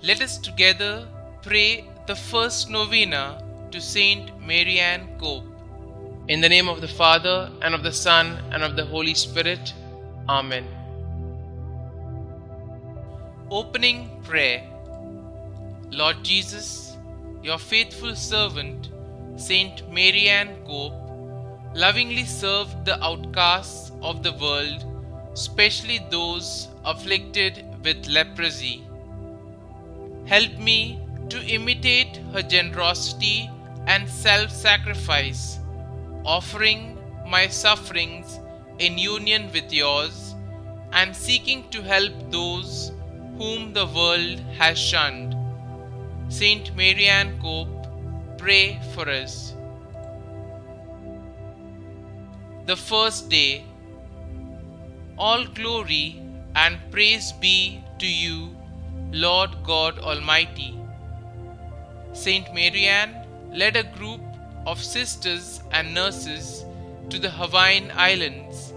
Let us together pray the first novena to St Marianne Cope. In the name of the Father, and of the Son, and of the Holy Spirit. Amen. Opening Prayer. Lord Jesus, your faithful servant, St Marianne Cope, lovingly served the outcasts of the world, especially those afflicted with leprosy. Help me to imitate her generosity and self-sacrifice, offering my sufferings in union with yours and seeking to help those whom the world has shunned. St Marianne Cope, pray for us. The first day. All glory and praise be to you, Lord God Almighty. St Marianne led a group of sisters and nurses to the Hawaiian Islands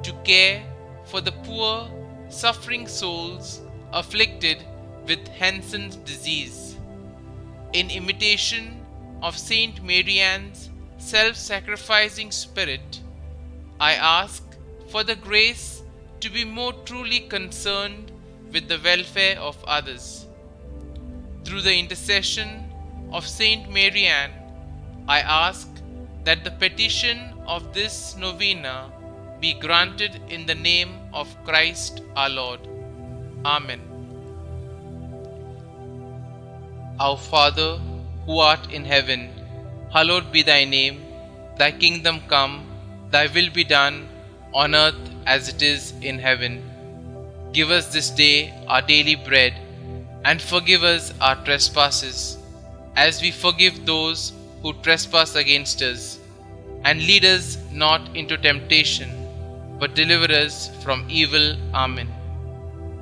to care for the poor, suffering souls afflicted with Hansen's disease. In imitation of St Marianne's self-sacrificing spirit, I ask for the grace to be more truly concerned with the welfare of others. Through the intercession of St Marianne, I ask that the petition of this novena be granted in the name of Christ our Lord. Amen. Our Father, who art in heaven, hallowed be thy name. Thy kingdom come, thy will be done, on earth as it is in heaven. Give us this day our daily bread, and forgive us our trespasses, as we forgive those who trespass against us. And lead us not into temptation, but deliver us from evil. Amen.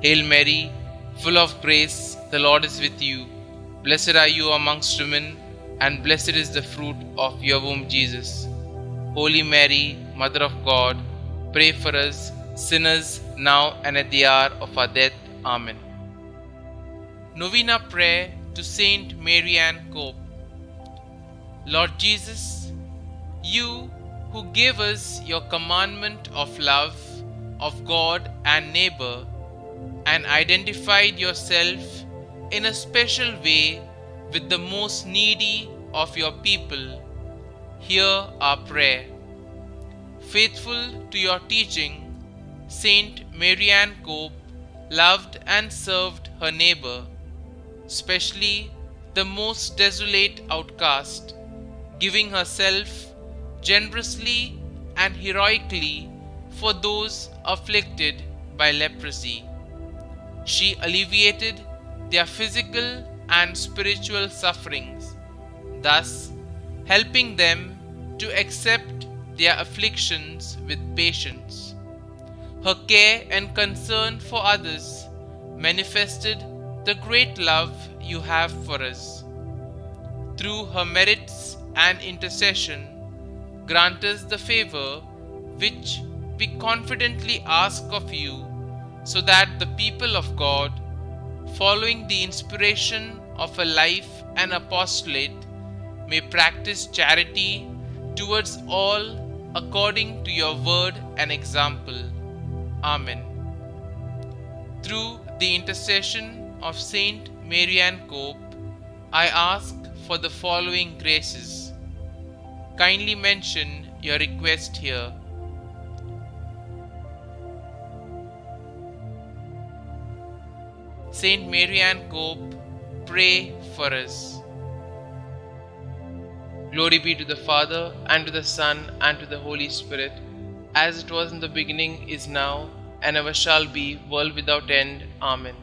Hail Mary, full of grace, the Lord is with you. Blessed are you amongst women, and blessed is the fruit of your womb, Jesus. Holy Mary, Mother of God, pray for us sinners now and at the hour of our death. Amen. Novena Prayer to St Marianne Cope. Lord Jesus, you who gave us your commandment of love of God and neighbor, and identified yourself in a special way with the most needy of your people, hear our prayer. Faithful to your teaching, St Marianne Cope loved and served her neighbor, especially the most desolate outcast, giving herself generously and heroically for those afflicted by leprosy. She alleviated their physical and spiritual sufferings, thus helping them to accept their afflictions with patience. Her care and concern for others manifested the great love you have for us. Through her merits and intercession, grant us the favor which we confidently ask of you, so that the people of God, following the inspiration of a life and apostolate, may practice charity towards all according to your word and example. Amen. Through the intercession of St Marianne Cope, I ask for the following graces. Kindly mention your request here. St Marianne Cope, pray for us. Glory be to the Father, and to the Son, and to the Holy Spirit, as it was in the beginning, is now, and ever shall be, world without end. Amen.